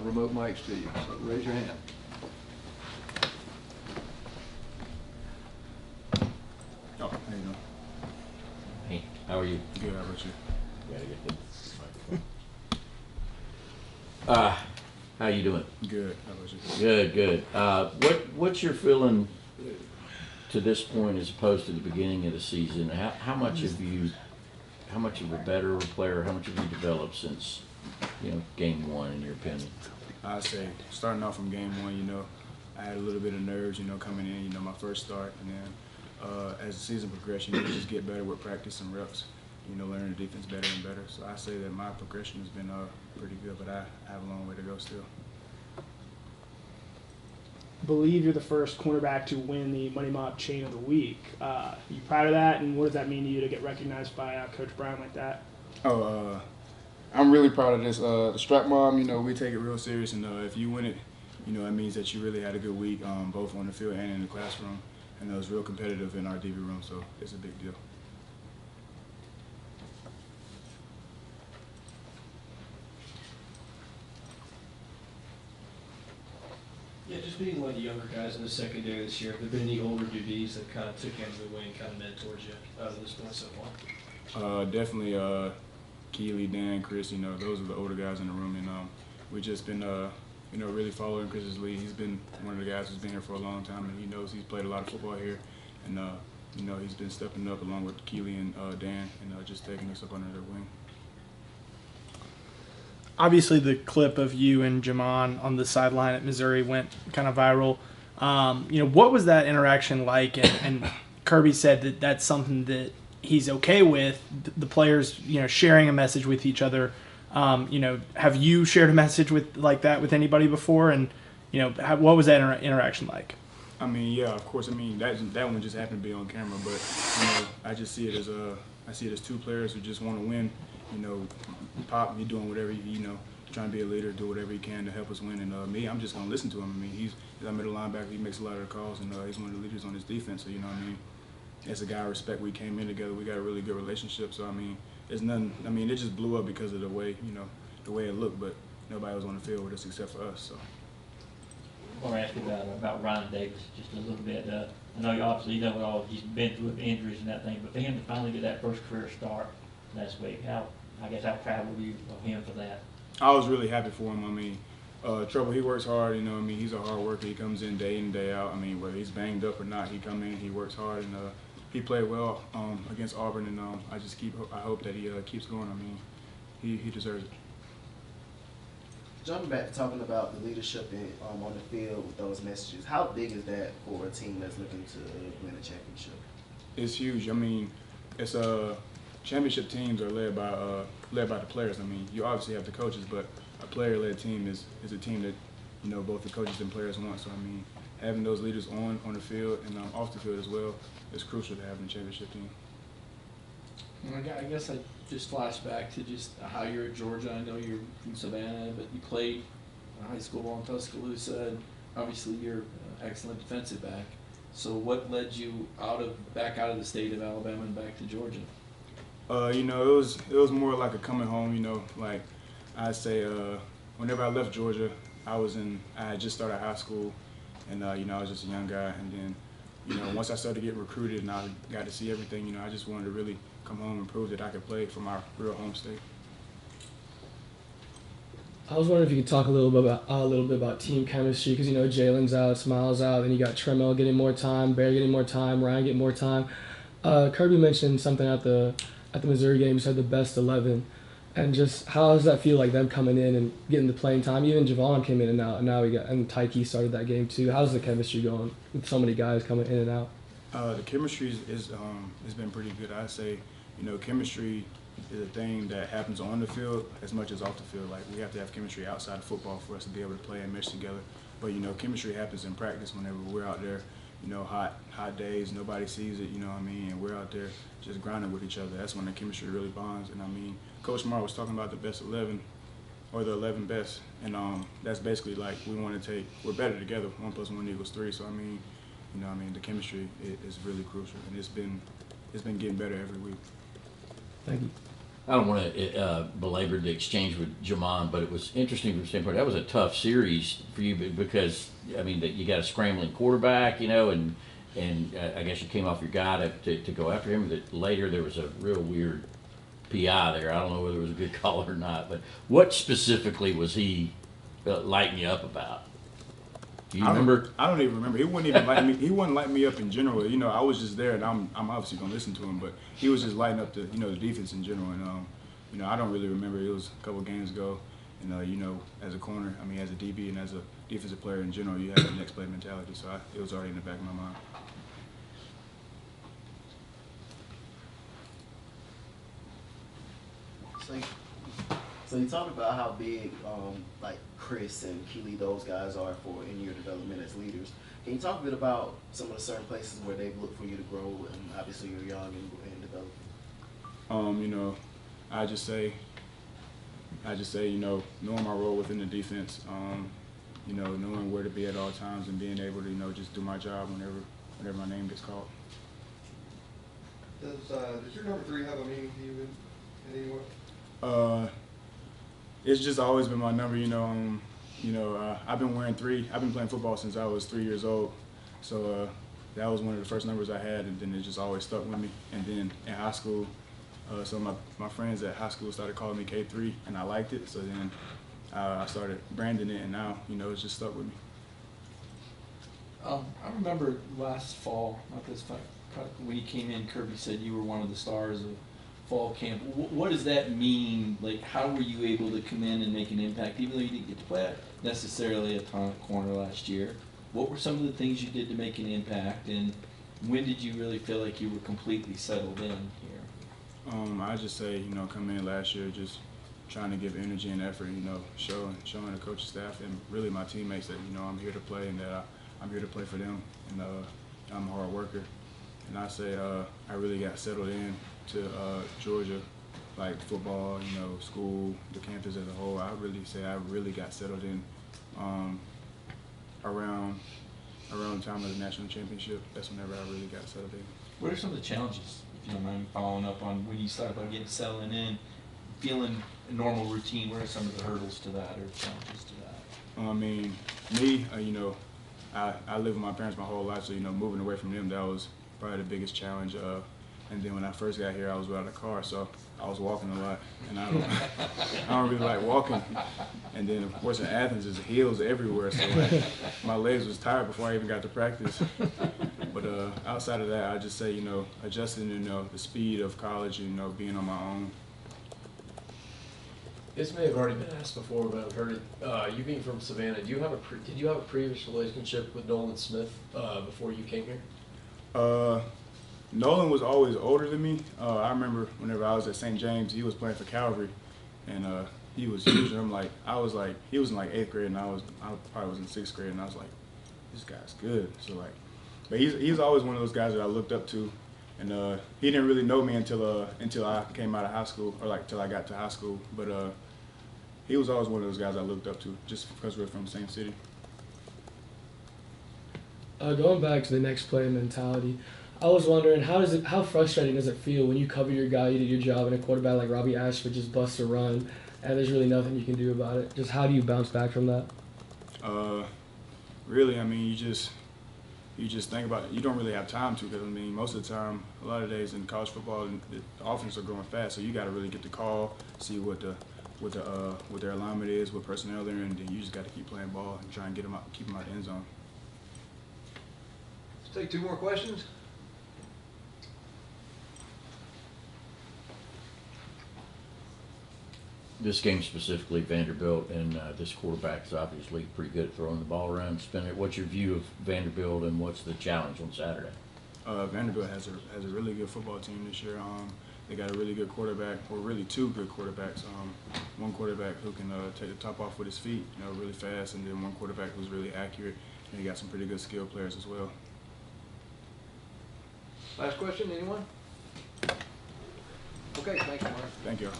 remote mics to you, so raise your hand. Oh, how you doing? Hey, how are you? Good, how about you? Gotta get the how you doing? Good, how about you? Good, good. What's your feeling to this point as opposed to the beginning of the season? How much of a better player, how much have you developed since, game one, in your opinion? I'd say starting off from game one, I had a little bit of nerves, coming in, my first start, and then as the season progressed, you just get better with practice and reps, learning the defense better and better. So I say that my progression has been pretty good, but I have a long way to go still. I believe you're the first cornerback to win the Money Mob Chain of the Week. You proud of that, and what does that mean to you to get recognized by Coach Brown like that? I'm really proud of this. The Strap Mob, we take it real serious, and if you win it, it means that you really had a good week, both on the field and in the classroom, and it was real competitive in our DB room, so it's a big deal. Yeah, just being one of the younger guys in the secondary this year, have there been any older DBs that kind of took you under the wing, kind of mentored you to this point so far? Definitely Keely, Dan, Chris, those are the older guys in the room, and we've just been, really following Chris's lead. He's been one of the guys who's been here for a long time, and he knows he's played a lot of football here, and, he's been stepping up along with Keely and Dan, and just taking us up under their wing. Obviously, the clip of you and Jamon on the sideline at Missouri went kind of viral. What was that interaction like? And Kirby said that that's something that he's okay with, the players, sharing a message with each other. Have you shared a message like that with anybody before? And, what was that interaction like? I mean, yeah, of course. I mean, that one just happened to be on camera, but I just see it as two players who just want to win. Pop, he doing whatever trying to be a leader, do whatever he can to help us win. And me, I'm just gonna listen to him. I mean, he's a middle linebacker. He makes a lot of the calls, and he's one of the leaders on his defense. So as a guy I respect, we came in together. We got a really good relationship. So it's nothing. It just blew up because of the way the way it looked, but nobody was on the field with us except for us. So. I want to ask you about Ryan Davis just a little bit. I know you obviously all he's been through with injuries and that thing, but for him to finally get that first career start last week, how proud were you of him for that? I was really happy for him. Trouble, he works hard. He's a hard worker. He comes in day out. Whether he's banged up or not, he come in, he works hard, and he played well against Auburn. And I hope that he keeps going. He deserves it. Jumping back to talking about the leadership on the field with those messages, how big is that for a team that's looking to win a championship? It's huge. It's championship teams are led by the players. You obviously have the coaches, but a player-led team is a team that both the coaches and players want. So having those leaders on the field and off the field as well is crucial to having a championship team. I guess I just flash back to just how you're at Georgia. I know you're from Savannah, but you played high school ball in Tuscaloosa. And obviously, you're an excellent defensive back. So, what led you back out of the state of Alabama and back to Georgia? It was more like a coming home. Like I say, whenever I left Georgia, I had just started high school, and I was just a young guy. And then, once I started getting recruited and I got to see everything, I just wanted to really come home and prove that I could play for my real home state. I was wondering if you could talk a little bit about team chemistry, because Jalen's out, Smiles out, and you got Tremel getting more time, Bear getting more time, Ryan getting more time. Kirby mentioned something at the Missouri game. He said the best 11, and just how does that feel, like them coming in and getting the playing time? Even Javon came in and out, and now Tyke started that game too. How's the chemistry going with so many guys coming in and out? The chemistry has been pretty good. I say, chemistry is a thing that happens on the field as much as off the field. Like, we have to have chemistry outside of football for us to be able to play and mesh together. But chemistry happens in practice whenever we're out there. Hot days, nobody sees it. And we're out there just grinding with each other. That's when the chemistry really bonds. And Coach Mar was talking about the best 11 or the 11 best, and that's basically like we're better together. 1 + 1 = 3. So the chemistry is really crucial, and it's been getting better every week. Thank you. I don't want to belabor the exchange with Jamon, but it was interesting from the standpoint. That was a tough series for you because, I mean, you got a scrambling quarterback, you know, and I guess you came off your guy to go after him. That later there was a real weird PI there. I don't know whether it was a good call or not, but what specifically was he lighting you up about? Do you remember? I don't even remember. He wouldn't even light me. He wouldn't light me up in general. You know, I was just there, and I'm obviously gonna listen to him, but he was just lighting up the the defense in general. And you know, I don't really remember. It was a couple of games ago. And you know, as a corner, I mean, as a DB and as a defensive player in general, you have the next play mentality. So it was already in the back of my mind. So you talked about how big like Chris and Keely, those guys are in your development as leaders. Can you talk a bit about some of the certain places where they've looked for you to grow, and obviously you're young and developing? You know, I just say, you know, knowing my role within the defense, you know, knowing where to be at all times and being able to, you know, just do my job whenever my name gets called. Does your number 3 have a meaning to you in any way? It's just always been my number, you know. I've been wearing 3. I've been playing football since I was 3 years old, so that was one of the first numbers I had, and then it just always stuck with me. And then in high school, so my friends at high school started calling me K3, and I liked it. So then I started branding it, and now it's just stuck with me. I remember last fall, not this fall, when you came in, Kirby said you were one of the stars of fall camp. What does that mean? Like, how were you able to come in and make an impact, even though you didn't get to play necessarily a ton of corner last year? What were some of the things you did to make an impact, and when did you really feel like you were completely settled in here? I just say, coming in last year, just trying to give energy and effort, showing the coaching staff and really my teammates that, I'm here to play and that I'm here to play for them, and I'm a hard worker. And I say I really got settled in to Georgia, like football, school, the campus as a whole. I really say I really got settled in around the time of the national championship. That's whenever I really got settled in. What are some of the challenges, if you don't mind following up on when you start about getting settling in, feeling a normal routine? What are some of the hurdles to that or challenges to that? I mean, me, I lived with my parents my whole life, so moving away from them, that was probably the biggest challenge. And then when I first got here, I was without a car, so I was walking a lot, and I don't really like walking. And then of course in Athens, there's hills everywhere, so my legs was tired before I even got to practice. But outside of that, I just say adjusting the speed of college, being on my own. This may have already been asked before, but I've heard it. You being from Savannah, did you have a previous relationship with Nolan Smith before you came here? Nolan was always older than me. I remember whenever I was at St. James, he was playing for Calvary, and he was huge. And he was in like 8th grade, and I probably was in 6th grade, and I was like, this guy's good. So but he's always one of those guys that I looked up to, and he didn't really know me until I came out of high school, or till I got to high school. But he was always one of those guys I looked up to, just because we're from the same city. Going back to the next play mentality, I was wondering how frustrating does it feel when you cover your guy, you did your job, and a quarterback like Robbie Ashford just busts a run, and there's really nothing you can do about it. Just how do you bounce back from that? Really, I mean, you just think about it. You don't really have time to, because I mean, most of the time, a lot of days in college football, the offense are growing fast, so you got to really get the call, see what their alignment is, what personnel they're in, and then you just got to keep playing ball and try and keep them out of the end zone. Let's take 2 more questions. This game specifically, Vanderbilt, and this quarterback is obviously pretty good at throwing the ball around, spinning it. What's your view of Vanderbilt, and what's the challenge on Saturday? Vanderbilt has a really good football team this year. They got a really good quarterback, or really 2 good quarterbacks. One quarterback who can take the top off with his feet, really fast, and then one quarterback who's really accurate, and he got some pretty good skill players as well. Last question, anyone? Okay, thanks, Mark. Thank you.